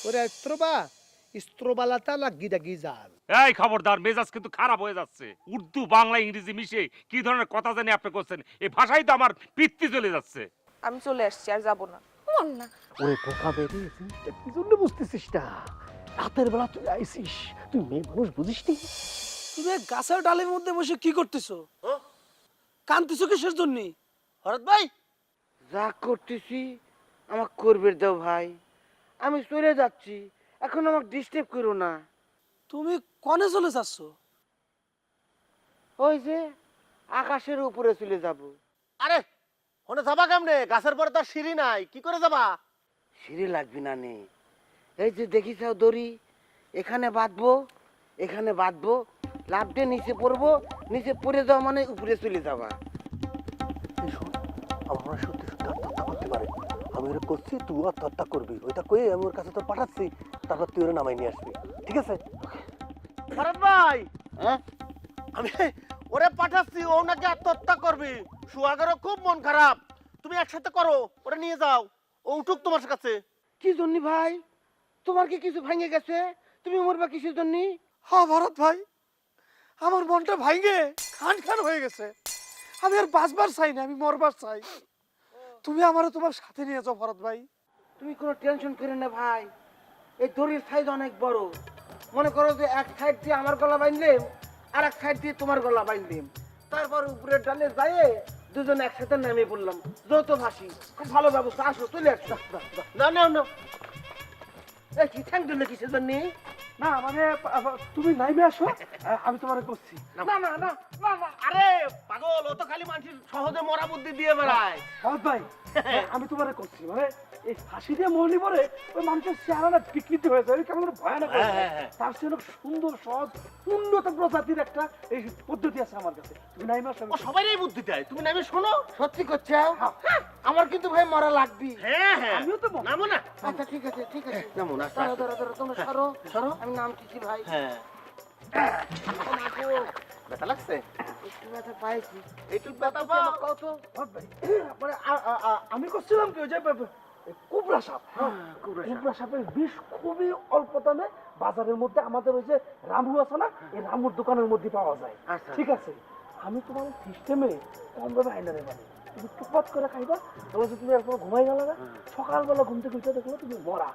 ওরে স্ত্রোবালাতা লাগি ডাগি জাল। এই খবরদার, মেজাজ কিন্তু খারাপ হয়ে যাচ্ছে। উর্দু বাংলা ইংরেজি মিশে কি ধরনের কথা জানি আপনি করছেন, এই ভাষাই তো আমার পিত্তি চলে যাচ্ছে। আমি চলে আসছি, আর যাবো না। মন না। ওরে বোকা বেরি, জিনিসটা কি জন্য বুঝতেছিস না? রাতের বেলা তুই আইসিস, তুই মেয়ে মানুষ বুঝিস নি? তুমি গাছের ডালের মধ্যে বসে কি করতেছো? কান্তিছো কিসের জন্য? হরত ভাই, যা করতেছি আমাকে করবে দাও ভাই, আমি চলে যাচ্ছি, এখন আমাকে ডিস্টার্ব করো না। তুমি কনে চলে যাচ্ছ? ওই যে আকাশের উপরে চলে যাব। আরে ওনে যাবা কেমনে? গাছের পরে তার সিঁড়ি নাই, কি করে যাবা? সিঁড়ি লাগবে না নে, এই যে দেখিস দড়ি, এখানে বাঁধবো, এখানে বাঁধবো, লাফ দিয়ে নিচে পড়বো, নিচে পড়ে যাওয়া মানে উপরে চলে যাবা। আমার সত্যি সত্যি আত্মহত্যা করতে পারে। আমি ওরা করছি, তুই আত্মহত্যা করবি, ওইটা কয়ে আমি ওর কাছে তো পাঠাচ্ছি, তারপর তুই ওরা নামাই নিয়ে আসবি, ঠিক আছে? ভরত ভাই, হ্যাঁ আমি ওরে পাঠাচ্ছি, ও নাকি আত্মহত্যা করবি। সুহাগেরও খুব মন খারাপ, তুমি একসাথে করো, ওরা নিয়ে যাও, ও উঠুক তোমার কাছে। কি জন্য ভাই, তোমার কি কিছু ভেঙে গেছে? তুমি মরবা কিসের জন্য? হ্যাঁ ভরত ভাই, আমার মনটা ভাঙে খান খান হয়ে গেছে। আমি আর বাঁচবার চাই না, আমি মরবার চাই। তুমি আমারও তোমার সাথে নিয়ে যাও ভরত ভাই। তুমি কোনো টেনশন করে না ভাই, এই দড়ির সাইজ অনেক বড়। মনে করো যে এক সাইড দিয়ে আমার গলা বাইনলাম, আর এক সাইড দিয়ে তোমার গলা বাইনলাম, তারপর উপরের ডালে যাইয়ে দুজন একসাথে নেমে পড়লাম, যৌথ ভাসি। খুব ভালো ব্যবস্থা, আসো চলে আসো। না না না, এই কি ঠ্যাং দিলে কিসের জন্য? না মানে তুমি নাইমে আসো, আমি তোমারে করছি। না না না না না, আরে পাগল, ও তো খালি মানুষের সহজে মরা বুদ্ধি দিয়ে বেড়ায়। ভরত ভাই, আমি তোমারে করছি, মানে এই ফাঁসি দিয়ে মরলি পরে ওই মানুষের চেহারাটা বিকৃতি হয়ে যায়, কেমন ভয়ানক হয়ে যায়। তার চেয়ে অনেক সুন্দর সহজ উন্নত প্রজাতির একটা এই পদ্ধতি আছে আমার কাছে। তুমি নাইমে আসো। ও সবাই এই বুদ্ধি দেয়, তুমি নামে শোনো। সত্যি করছে? আমার কিন্তু ভাই মরা লাগবে। হ্যাঁ হ্যাঁ, আমিও তো নামো না। আচ্ছা ঠিক আছে ঠিক আছে, নামো না, ধরো ধরো ধরো, তোমরা সরো সরো, আমি নামতেছি ভাই। হ্যাঁ, ব্যথা লাগছে? একটু ব্যথা পাইছি। একটু ব্যথা পাও? কত ভরত ভাই, মানে আমি করছিলাম কি, ওই যে কুবরা সাপ, কুবরা সাপের বিষ খুবই অল্প দামে বাজারের মধ্যে আমাদের ওই যে রামু আছে না, এই রামুর দোকানের মধ্যে পাওয়া যায়। আচ্ছা। ঠিক আছে, আমি তোমার সিস্টেমে কম দামে আইনা নেব, তুমি টুকপাত করে খাইবা, তাহলে তুমি একবার ঘুমাই গেল না, সকালবেলা ঘুম থেকে উঠে দেখলো তুমি মরা।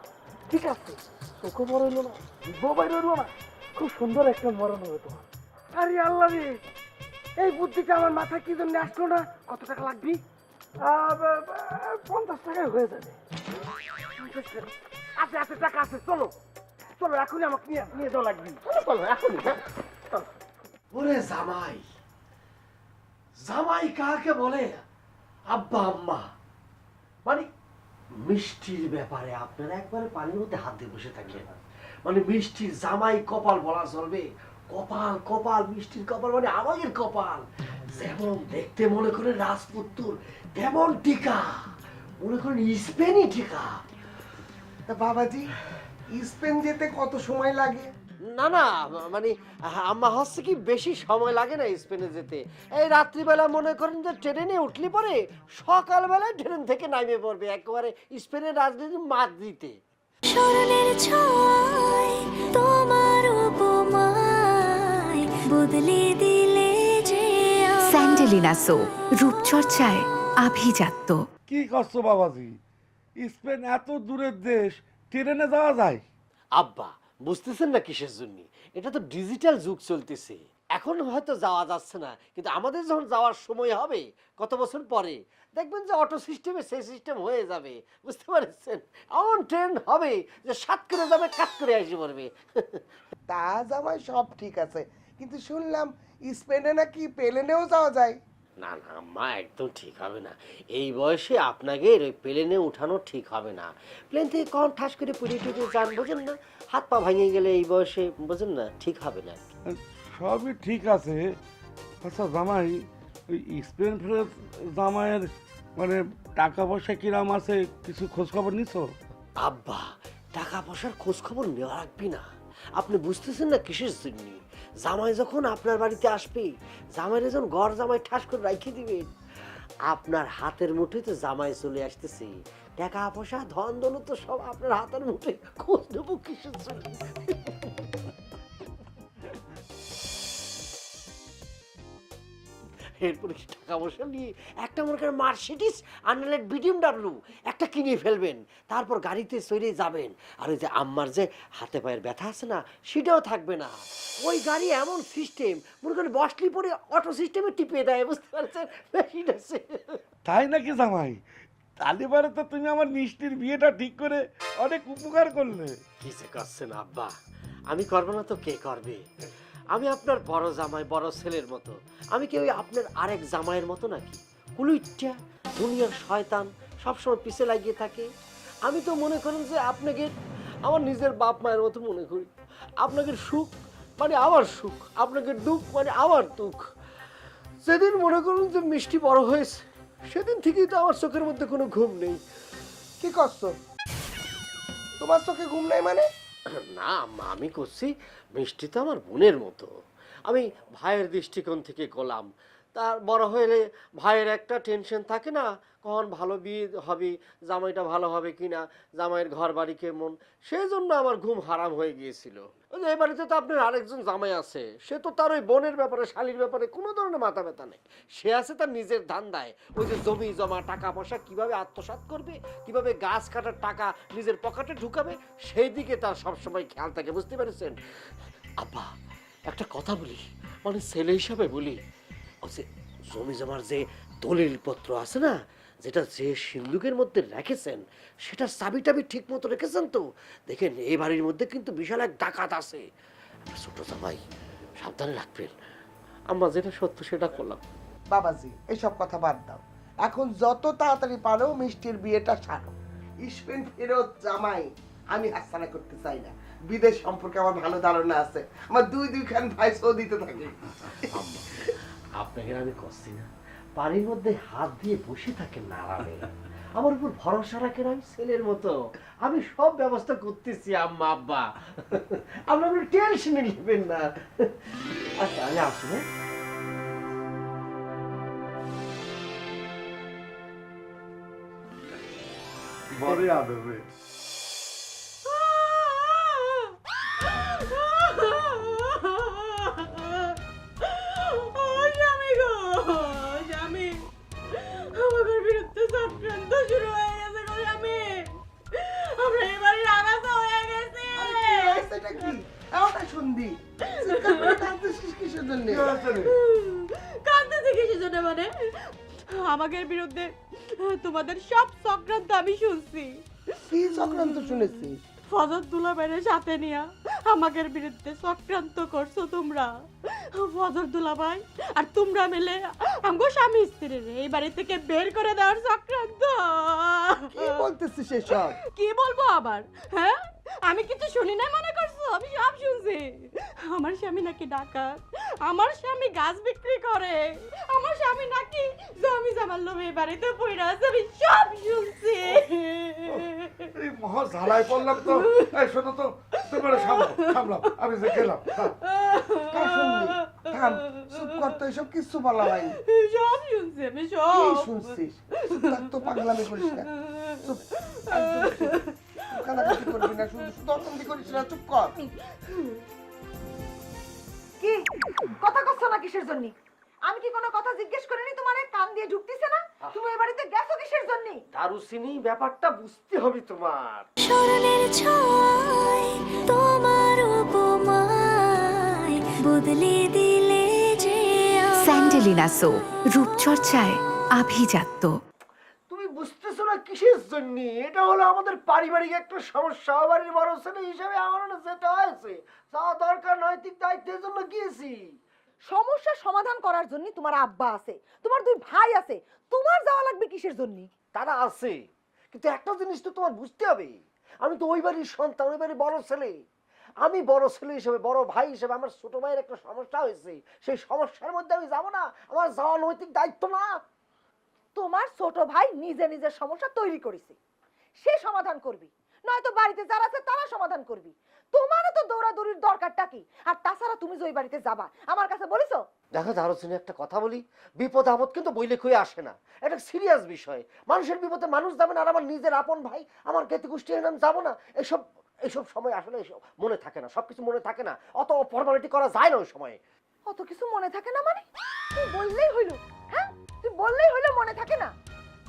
ঠিক আছে, চোখও বড় হইলো না, জিভও বাইরে হইলো না, খুব সুন্দর একটা মরণ হবে তোমার। আরে আল্লাহ রে, এই বুদ্ধিটা আমার মাথায় কি জন্য আসলো না? কত টাকা লাগবে? 50 টাকায় হয়ে যাবে। আচ্ছা আচ্ছা, টাকা আছে, চলো চলো, এখনই আমাকে নিয়ে নিয়ে যাওয়া লাগবে। চলো এখনই। ওরে জামাই, জামাই কাকে বলে? আব্বা আম্মা, মানে মিষ্টির ব্যাপারে আপনারা একবারে পানির মধ্যে হাত দিয়ে বসে থাকলেন। মানে মিষ্টির জামাই কপাল বলা চলবে? কপাল কপাল, মিষ্টির কপাল মানে আমাদের কপাল। যেমন দেখতে মনে করেন রাজপুত্তুর, তেমন টিকা মনে করেন স্পেনই টিকা। তা বাবাজি, স্পেন যেতে কত সময় লাগে? না না, মানে আম্মা হচ্ছে কি বেশি সময় লাগে না স্পেনে যেতে। এই রাত্রিবেলা মনে করেন যে ট্রেনে উঠলি পরে সকালবেলায় ট্রেন থেকে নামে পড়বে একেবারে স্পেনের রাজধানী মাদ্রিদে। স্মরণের ছয় তোমার উপমায় বদলে দিলে যে স্যান্ডেলিনা সো, রূপচর্চায় আভিজাত্য। কি করছো বাবাজি? স্পেন এত দূরের দেশ, ট্রেনে যাওয়া যায়? আব্বা বুঝতেছেন না কিসের জন্য? এটা তো ডিজিটাল যুগ চলতেছে, এখন হয়তো যাওয়া যাচ্ছে না, কিন্তু আমাদের যখন যাওয়ার সময় হবে কত বছর পরে দেখবেন যে অটো সিস্টেমে সেই সিস্টেম হয়ে যাবে, বুঝতে পারছেন? এমন ট্রেন হবে যে সাত করে যাবে, কাট করে আসে পড়বে। তা জামাই সব ঠিক আছে, কিন্তু শুনলাম স্পেনে নাকি প্লেনেও যাওয়া যায়। না না মা, একদম ঠিক হবে না। এই বয়সে আপনাকে ওই প্লেনে উঠানো ঠিক হবে না। প্লেন থেকে কখন ঠাস করে পুড়ে টুটে যান, বোঝেন না? হাত পা ভেঙে গেলে এই বয়সে, বোঝেন না, ঠিক হবে না। সবই ঠিক আছে। আচ্ছা জামাই, ওই স্পেন ফেরত জামাইয়ের মানে টাকা পয়সা কিরাম আছে, কিছু খোঁজ খবর নিছো? আব্বা টাকা পয়সার খোঁজ খবর নেওয়া রাখবি না, আপনি বুঝতেছেন না কিসের জন্য? জামাই যখন আপনার বাড়িতে আসবে, জামাইয়ের যখন ঘর জামাই ঠাস করে রাখিয়ে দিবেন, আপনার হাতের মুঠোয় তো জামাই চলে আসতেছে, টাকা পয়সা ধন দৌলত তো সব আপনার হাতের মুঠে, খোঁজ নেবো কিসের জন্য? এরপরে টাকা পয়সা নিয়ে একটা মনে করেন মার্সিডিস আর নাহলে BMW একটা কিনে ফেলবেন, তারপর গাড়িতে চড়ে যাবেন। আর ওই যে আম্মার যে হাতে পায়ের ব্যথা আছে না, সেটাও থাকবে না। ওই গাড়ি এমন সিস্টেম, মনে করেন বসলি পরে অটো সিস্টেমে টিপে দেয়, বুঝতে পারছেন? মেশিন আছে। তাই নাকি জামাই? তাহলে পরে তো তুমি আমার মিষ্টির বিয়েটা ঠিক করে অনেক উপকার করলে। কিসে করছেন আব্বা? আমি করবো না তো কে করবে? আমি আপনার বড় জামাই, বড় ছেলের মতো। আমি কি ওই আপনার আরেক জামাইয়ের মতো নাকি? কুলুইটা দুনিয়ার শয়তান, সবসময় পিছে লাগিয়ে থাকে। আমি তো মনে করেন যে আপনাকে আমার নিজের বাপ মায়ের মতো মনে করি। আপনাকে সুখ মানে আমার সুখ, আপনাকে দুঃখ মানে আমার দুঃখ। যেদিন মনে করুন যে মিষ্টি বড় হয়েছে, সেদিন থেকেই তো আমার চোখের মধ্যে কোনো ঘুম নেই। কি করছো? তোমার চোখে ঘুম নাই মানে? না আম্মা, আমি করছি মিষ্টি তো আমার বোনের মতো। আমি ভাইয়ের দৃষ্টিকোণ থেকে গোলাম। তার বড় হলে ভাইয়ের একটা টেনশন থাকে না, কখন ভালো বিয়ে হবে, জামাইটা ভালো হবে কিনা, জামাইয়ের ঘর বাড়ি কেমন। সেই জন্য আমার ঘুম হারাম হয়ে গিয়েছিল। এই বাড়িতে তো আপনার আরেকজন জামাই আছে, সে তো তার ওই বোনের ব্যাপারে, শালির ব্যাপারে কোনো ধরনের মাথা ব্যথা নেই। সে আছে তার নিজের ধান্দায়, ওই যে জমি জমা, টাকা পয়সা কিভাবে আত্মসাৎ করবে, কিভাবে গাছ কাটার টাকা নিজের পকেটে ঢুকাবে, সেই দিকে তার সবসময় খেয়াল থাকে, বুঝতে পেরেছেন? আব্বা একটা কথা বলি, মানে ছেলে হিসাবে বলি, ও যে জমি জমার যে দলিল পত্র আছে না, যেটা যে সিন্ধুকের মধ্যে রেখেছেন, সেটার চাবি টাবি ঠিক মতো রেখেছেন তো? দেখেন এই বাড়ির মধ্যে কিন্তু বিশাল এক ডাকাত আছে। ছোট জামাই সাবধানে রাখবেন। আম্মা যেটা সত্য সেটা করলাম। বাবাজি এসব কথা বাদ দাও, এখন যত তাড়াতাড়ি পারো মিষ্টির বিয়েটা সারো। স্পেন ফেরত জামাই আমি হাসানা করতে চাই না। বিদেশ সম্পর্কে আমার ভালো ধারণা আছে, আমার দুই খান ভাই সৌদিতে থাকে। আম্মা আপনাকে আমি করছি না, পানির মধ্যে হাত দিয়ে বসে থাকেন না আরামে। আমার উপর ভরসা রাখেন, আমি ছেলের মতো, আমি সব ব্যবস্থা করতেছি আম্মা আব্বা। আপনার টেনশন নেবেন না। আচ্ছা আমি আসি। হ্যাঁ বড় আদবে। মানে আমাদের বিরুদ্ধে তোমাদের সব চক্রান্ত আমি শুনছি। কি চক্রান্ত শুনেছিস? ফজর দুলাভাইয়ের সাথে নিয়া আমাদের বিরুদ্ধে চক্রান্ত করছো তোমরা। ফজর দুলাভাই আর তোমরা মিলে আমগো স্বামী স্ত্রীর এই বাড়ি থেকে বের করে দেওয়ার চক্রান্ত। কি বলতেছিস এসব? কি বলবো আবার? হ্যাঁ আমি কিছু শুনি না মনে করছো? আমি সব শুনছি। আমার স্বামী নাকি ডাকাত, আমার স্বামী গাছ বিক্রি করে, আমার স্বামী নাকি জমি জমার লোভে বাড়িতে পড়ে আছে, আমি সব শুনছি। এই মহা ঝালাই পড়লাম তো। এই শোনো তো, তোমার সামলাও, আমি যে গেলাম। কার শুনলি? থাম, চুপ কর তো, এসব কিচ্ছু বলা হয়নি। সব শুনছি আমি, কি সব শুনছিস? চুপ থাক তো, পাগলামি করিস না। চুপ, একদম চুপ। কানাকাটি করবি না, শুধু অশান্তি করিস না, চুপ কর। কি কথা কচ্ছ না কিসের জন্য? আমি কি কোনো কথা জিজ্ঞেস করিনি তোমার? কান দিয়ে ঢুকতেছে না? তুমি এই বাড়িতে গেছো কিসের জন্য? দারুচিনি, ব্যাপারটা বুঝতে হবে তোমার। স্মরণের ছয় তোমার উপমায় বদলে দিলে যে স্যান্ডেলিনা সো, রূপচর্চায় আভিজাত্য। তুমি বুঝতেছো না কিসের জন্য? এটা হলো আমাদের পারিবারিক একটা সমস্যা। বাড়ির বড় ছেলে হিসেবে আমার না যেটা হয়েছে, যাওয়া দরকার, নৈতিক দায়িত্বের জন্য গিয়েছি। সমস্যার সমাধান করার জন্য তোমার আব্বা আছে, তোমার দুই ভাই আছে, তোমার যাওয়া লাগবে কিসের জন্য? তারা আছে, কিন্তু একটা জিনিস তো তোমার বুঝতে হবে, আমি তো ওই বাড়ির সন্তান, ওই বাড়ির বড় ছেলে। আমি বড় ছেলে হিসেবে, বড় ভাই হিসেবে আমার ছোট ভাইয়ের একটা সমস্যা হয়েছে, সেই সমস্যার মধ্যে আমি যাবো না? আমার যাওয়া নৈতিক দায়িত্ব না? তোমার ছোট ভাই নিজে নিজের সমস্যা তৈরি করেছে, সে সমাধান করবি, নয়তো বাড়িতে যারা আছে তারা সমাধান করবি। তোমারও তো দৌড়াদৌড়ির দরকারটা কি? আর তাছাড়া তুমি যে ওই বাড়িতে যাবা আমার কাছে বলিছো? দেখো দারুচিনি, একটা কথা বলি, বিপদ আপদ কিন্তু বইলে কই আসে না, এটা সিরিয়াস বিষয়। মানুষের বিপদে মানুষ যাবে না, আর আমার নিজের আপন ভাই, আমার জ্ঞাতি গোষ্ঠীর নাম যাবো না? এইসব এইসব সময় আসলে এসব মনে থাকে না, সবকিছু মনে থাকে না, অত ফর্মালিটি করা যায় না ওই সময়ে। অত কিছু মনে থাকে না মানে? তুই বললেই হইলো, হ্যাঁ তুই বললেই হইলো মনে থাকে না?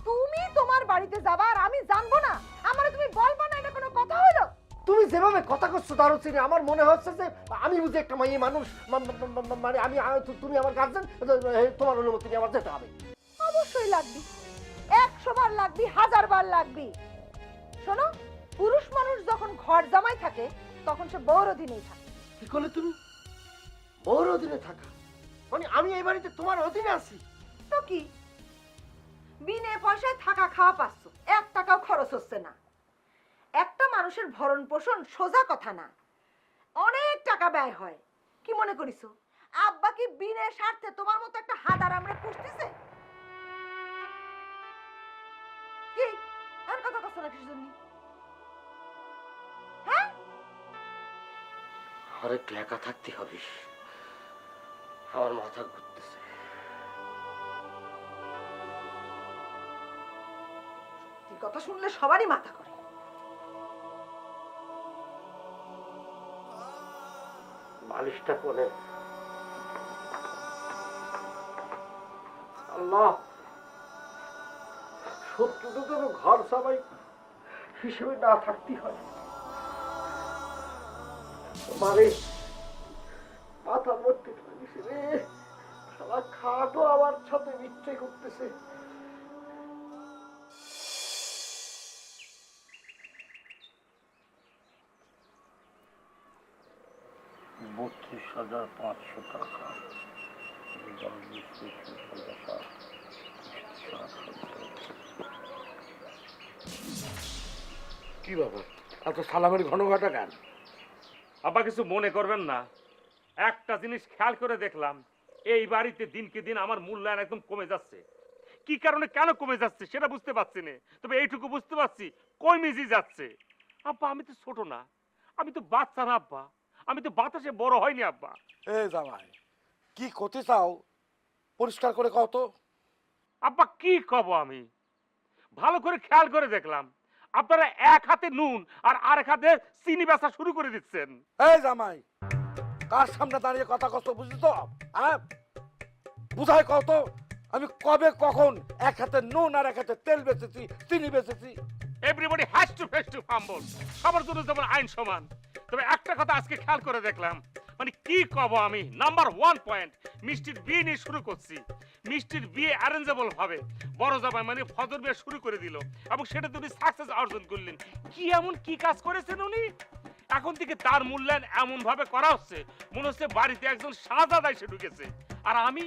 তুমি তোমার বাড়িতে যাবা আর আমি জানবো না? আমারে তুমি বলবা না, এটা কোনো কথা হইলো? তুমি যেভাবে কথা করছো দারুচিনি, আমার মনে হচ্ছে যে আমি বুঝি একটা মাইয়ে মানুষ, মানে আমি তুমি আমার গার্জেন, তোমার অনুমতি নিয়ে আমার যেতে হবে। অবশ্যই লাগবি, 100 বার লাগবি, 1000 বার লাগবি। শোনো, পুরুষ মানুষ যখন ঘর জামাই থাকে তখন সে বউর অধীনেই থাকে। কি করলে তুমি? বউর অধীনে থাকা মানে আমি এই বাড়িতে তোমার অধীনে আছি? তো কি, বিনে পয়সায় থাকা খাওয়া পাচ্ছ, 1 টাকাও খরচ হচ্ছে না। একটা মানুষের ভরণ পোষণ সোজা কথা না, অনেক টাকা ব্যয় হয়। কি মনে করিস আব্বা কি বিনে স্বার্থে তোমার মতো একটা হাদার আমরা পুষতেছে? কি আর কথা কছ না কিসের জন্য? হ্যাঁ, আর একটু একা থাকতে হবে, আমার মাথা ঘুরতেছে। এই কথা শুনলে সবারই মাথা করে। বালিশটা করে আল্লাহ, শত্রুটা যেন ঘর সবাই হিসেবে না থাকতে হয়। মানে মাথার মধ্যে রে আমার খাটও আমার সাথে ইচ্ছে করতেছে। 32,500 টাকা। কি ব্যাপার, এত সালামের ঘন ঘটা কেন? আব্বা কিছু মনে করবেন না, একটা জিনিস খেয়াল করে দেখলাম, এই বাড়িতে দিনকে দিন আমার মূল্যায়ন একদম কমে যাচ্ছে। কি কারণে কেন কমে যাচ্ছে সেটা বুঝতে পারছি না, তবে এইটুকু বুঝতে পারছি কমে যাচ্ছে। আব্বা আমি তো ছোট না, আমি তো বাচ্চা না আব্বা, আমি তো বাতাসে বড় হয়নি আব্বা। এ জামাই, কি করতে চাও পরিষ্কার করে কও তো। আব্বা কি কব, আমি ভালো করে খেয়াল করে দেখলাম আপনারা এক হাতে নুন আর আরেক হাতে চিনি বেচা শুরু করে দিচ্ছেন। এই জামাই, কার সামনে দাঁড়িয়ে কথা কষ্ট বুঝি তো? বুঝাই কও তো, আমি কবে কখন এক হাতে নুন আর এক হাতে তেল বেচেছি, চিনি বেচেছি? Everybody has to face to fumble, সবার জন্য যেমন আইন সমান। তবে একটা কথা আজকে খেয়াল করে দেখলাম, মানে কি কব আমি, নাম্বার 1 পয়েন্ট, মিষ্টির বিয়ে নিয়ে শুরু করছি। মিষ্টির বিয়ে অ্যারেঞ্জেবল ভাবে বড় জামাই মানে ফজর বিয়ে শুরু করে দিল, এবং সেটা উনি সাকসেস অর্জন করলেন। কি এমন কি কাজ করেছেন উনি? এখন থেকে তার মূল্যায়ন এমন ভাবে করা হচ্ছে মনে হচ্ছে বাড়িতে একজন শাহজাদা এসে ঢুকেছে। আর আমি,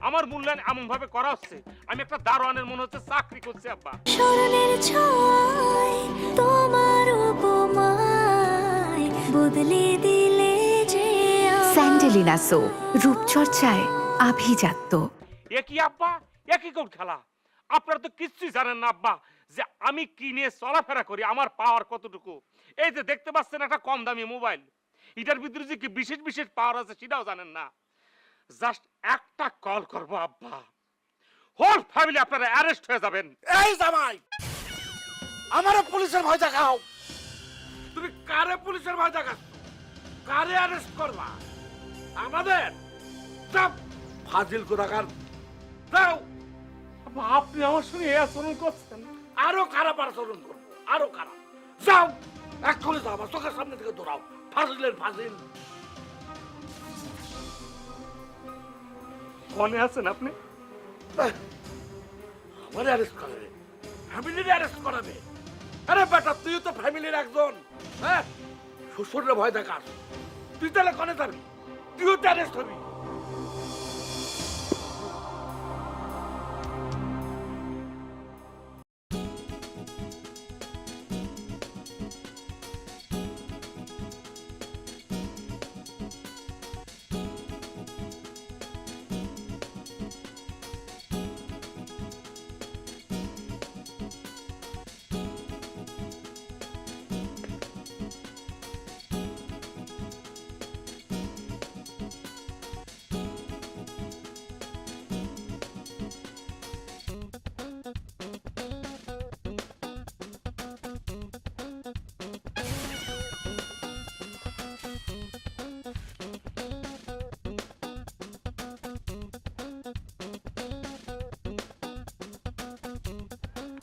আমার মূল্যায়ন এমন ভাবে করা হচ্ছে আমি একটা দারোয়ানের মনে হচ্ছে চাকরি করছি আব্বা। স্মরণের ছয় তোমার উপমায় বদলে দিলে যে স্যান্ডেলিনা সো, রূপচর্চায় আভিজাত্য। একই আব্বা, একই কোন খেলা। আপনারা তো কিচ্ছুই জানেন না আব্বা, যে আমি কি নিয়ে চলাফেরা করি, আমার পাওয়ার কতটুকু। এই যে দেখতে পাচ্ছেন একটা কম দামি মোবাইল, এটার ভিতরে যে কি বিশেষ বিশেষ পাওয়ার আছে সেটাও জানেন না। জাস্ট একটা কল করব আব্বা, হোল ফ্যামিলি আপনারা অ্যারেস্ট হয়ে যাবেন। এই জামাই, আমারও পুলিশের ভয় দেখাও। তুমি কারে পুলিশের ভয় দেখাচ্ছ? কারে অ্যারেস্ট করবা? আমাদের? সব ফাজিল কোথাকার। যাও। আব্বা আপনি আমার সঙ্গে এই আচরণ করছেন? আরো খারাপ আচরণ করবো, আরো খারাপ। যাও, এক্ষুনি যাও, আমার চোখের সামনে থেকে দৌড়াও। ফাজিলের ফাজিল। মনে আছেন আপনি? আমার অ্যারেস্ট করাবে, ফ্যামিলির অ্যারেস্ট করাবে। আরে বেটা, তুইও তো ফ্যামিলির একজন। হ্যাঁ, শ্বশুরের ভয় দেখাস, তুই তাহলে কনে যাবি? তুইও তো অ্যারেস্ট হবি।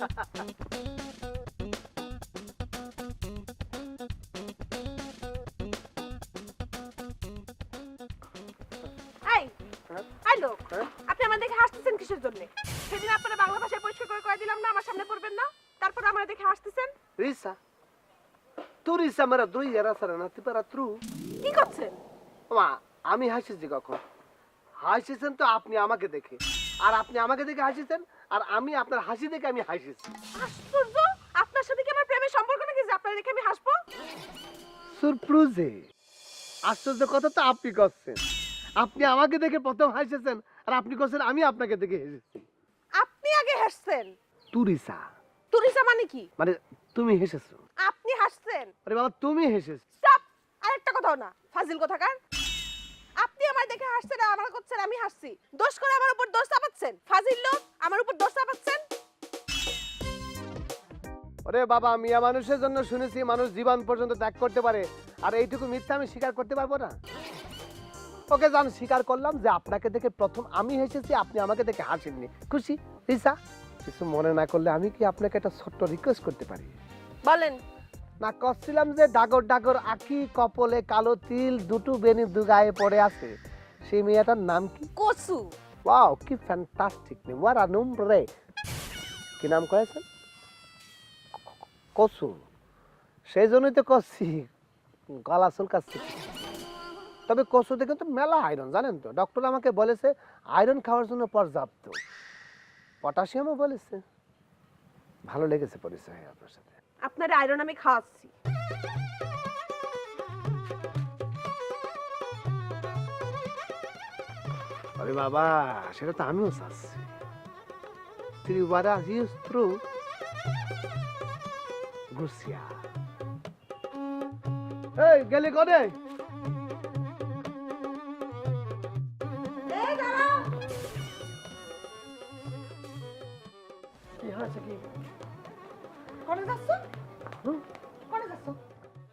এই এই লোক, আপনি আমার দেখে হাসতেছেন কিসের জন্য? সেদিন আপনারা বাংলা ভাষায় পরিষ্কার করে কয়ে দিলাম না আমার সামনে পড়বেন না, তারপর আমার দেখে হাসতেছেন। Risa, tu Risa mera doi era sarana ti para tru. কি করছেন? মা আমি হাসিছি কখন? হাসিছেন তো আপনি আমাকে দেখে, আর আপনি আমাকে দেখে হাসিছেন, আর আমি আপনার হাসি দেখে আমি হাসিছি। আশ্চর্য, আপনার সাথে কি আমার প্রেমের সম্পর্ক নাকি যে আপনার দেখে আমি হাসবো? সুরপ্রুজে আশ্চর্য কথা তো আপনি করছেন। আপনি আমাকে দেখে প্রথম হাসিছেন, আর আপনি করছেন আমি আপনাকে দেখে হেসেছি। আপনি আগে হাসছেন। তুরিসা তুরিসা মানে কি? মানে তুমি হেসেছো। আপনি হাসছেন। আরে বাবা তুমি হেসেছো। স্টপ, আরেকটা কথাও না, ফাজিল কোথাকার। আপনি আমার দেখে হাসছেন আর আমার করছেন আমি হাসছি, দোষ করে আমার উপর দোষ চাপাচ্ছেন। ফাজিল লোক, আমার উপর দোষ চাপাচ্ছেন। ওরে বাবা, মিয়া মানুষের জন্য শুনেছি মানুষ জীবন পর্যন্ত ত্যাগ করতে পারে, আর এইটুকু মিথ্যা আমি স্বীকার করতে পারবো না। ওকে জান, স্বীকার করলাম যে আপনাকে দেখে প্রথম আমি হেসেছি, আপনি আমাকে দেখে হাসেননি। খুশি রিসা? কিছু মনে না করলে আমি কি আপনাকে একটা ছোট্ট রিকোয়েস্ট করতে পারি? বলেন। না, করছিলাম যে ডাগর ডাগর আঁকি কপলে কালো তিল দুটো বেনি দু গায়ে পড়ে আছে, সেই মেয়েটার নাম কি? কসু। ওয়াও, কি ফ্যান্টাস্টিক নেম, ওয়ার আ নম্বরে। কি নাম করেছেন? কসু। সেই জন্যই তো করছি, গলা চুলকাচ্ছি। তবে কসুতে কিন্তু মেলা আয়রন, জানেন তো? ডক্টর আমাকে বলেছে আয়রন খাওয়ার জন্য পর্যাপ্ত, পটাশিয়ামও বলেছে। ভালো লেগেছে পরিচয় আপনার সাথে। আপনার আয়রন আমি খাওয়াচ্ছি। আরে বাবা, সেটা তো আমিও চাচ্ছি। Tribara diestro Gusia. এই গেলি কোনে? কি হয়েছে কি? কোনে যাচ্ছ? কোনে যাচ্ছ?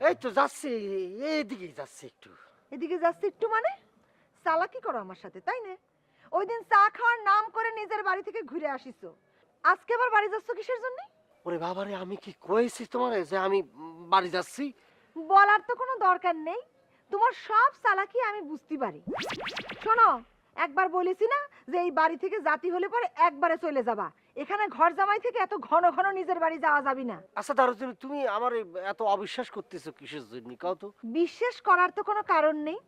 এই তো যাচ্ছি, এইদিকেই যাচ্ছি একটু। এদিকে যাচ্ছি একটু মানে? চালাকি করো আমার সাথে, তাই না? ওই দিন চা খাওয়ার নাম করে নিজের বাড়ি থেকে ঘুরে আসিছো, আজকে আবার বাড়ি যাচ্ছ কিসের জন্য? ওরে বাবারে, আমি কি কইছি তোমারে যে আমি বাড়ি যাচ্ছি? বলার তো কোনো দরকার নেই, তোমার সব চালাকি আমি বুঝতে পারি। শোনো, একবার বলেছি না যে এই বাড়ি থেকে জাতি হলে পরে একবারে চলে যাবা, এখানে ঘর জামাই থেকে এত ঘন ঘন নিজের বাড়ি যাওয়া যাবি না। আচ্ছা দারুচিনি, তুমি আমার এত অবিশ্বাস করতেছো কিসের জন্য কও তো? বিশ্বাস করার তো কোনো কারণ নেই।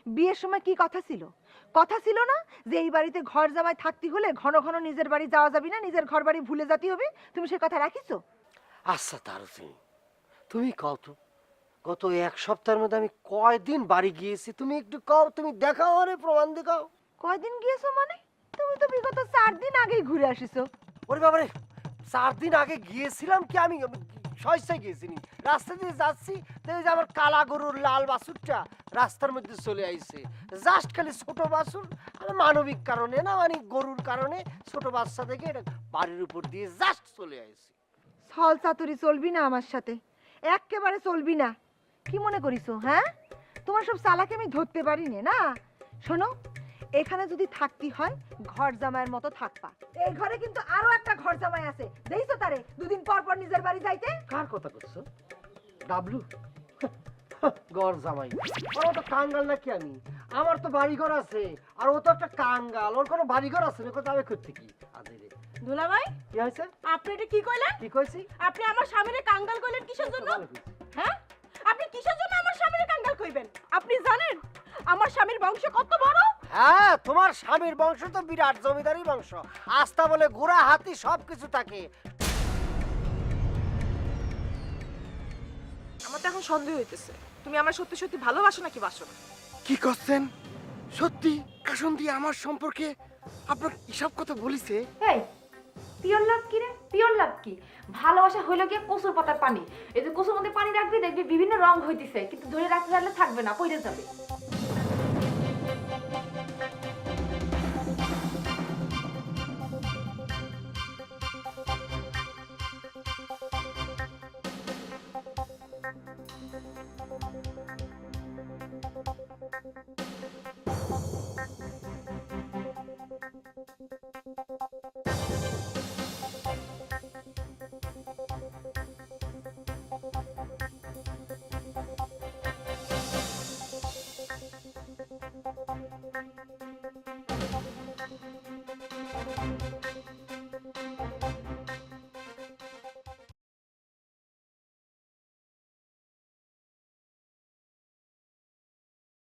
বিয়ের সময় কি কথা ছিল? কথা ছিল না যে এই বাড়িতে ঘর জামাই থাকতে হলে ঘন ঘন নিজের বাড়ি যাওয়া যাবি না, নিজের ঘর বাড়ি ভুলে যেতে হবে। তুমি সে কথা রাখিছো? আচ্ছা দারুচিনি, তুমি কও তো, গত এক সপ্তাহের মধ্যে আমি কয়দিন বাড়ি গিয়েছি? তুমি একটু কও, তুমি দেখাও, আরে প্রমাণ দেখাও। কয়দিন গিয়েছো মানে? তুমি তো বিগত 4 দিন আগেই ঘুরে আসিছো। ওরে বাবারে, 4 দিন আগে গিয়েছিলাম কি? আমি সহসায় গিয়েছিনি, রাস্তা দিয়ে যাচ্ছি দেখি যে আমার কালা গরুর লাল বাছুরটা রাস্তার মধ্যে চলে আইছে। জাস্ট খালি ছোট বাছুর, আমি মানবিক কারণে না, মানে গরুর কারণে ছোট বাচ্চা থেকে এটা বাড়ির উপর দিয়ে জাস্ট চলে আইছে। ছল চাতুরি চলবি না আমার সাথে, একেবারে চলবি না। কি মনে করিছো? হ্যাঁ, তোমার সব চালাকি আমি ধরতে পারি না। শোনো, এখানে যদি থাকতে হয় ঘর জামাইয়ের মতো থাকবা। এই ঘরে কিন্তু আরো একটা ঘর জামাই আছে, দেখছো তারে দুদিন পর পর নিজের বাড়ি যাইতে। কার কথা করছো? ডাবলু? ঘর জামাই? ও তো কাঙ্গাল নাকি আমি? আমার তো বাড়িঘর আছে, আর ও তো একটা কাঙ্গাল, ওর কোনো বাড়িঘর আছে না, কোথাও আমি করতে কি? আদেরে দুলাভাই, কি হয়েছে? আপনি এটা কি কইলেন? কি কইছি? আপনি আমার স্বামীরে কাঙ্গাল কইলেন কিসের জন্য? হ্যাঁ, আপনি কিসের জন্য আমার স্বামীরে কাঙ্গাল কইবেন? আপনি জানেন আমার স্বামীর বংশ কত বড়? হ্যাঁ, তোমার স্বামীর বংশ তো বিরাট জমিদারি বংশ, আস্থা বলে ঘোড়া হাতি সবকিছু থাকে। আমার তো এখন সন্দেহ হইতেছে, তুমি আমার সত্যি সত্যি ভালোবাসো নাকি বাসো না? কি করছেন? সত্যি কাশন দিয়ে আমার সম্পর্কে আপনার এসব কথা বলিছে? এই পিওর লাভ কি রে? পিওর লাভ কি? ভালোবাসা হইলো গিয়ে কচুর পাতার পানি। এই যে কচুর মধ্যে পানি রাখবি, দেখবি বিভিন্ন রং হইতেছে, কিন্তু ধরে রাখতে পারলে থাকবে না, পইরে যাবে। না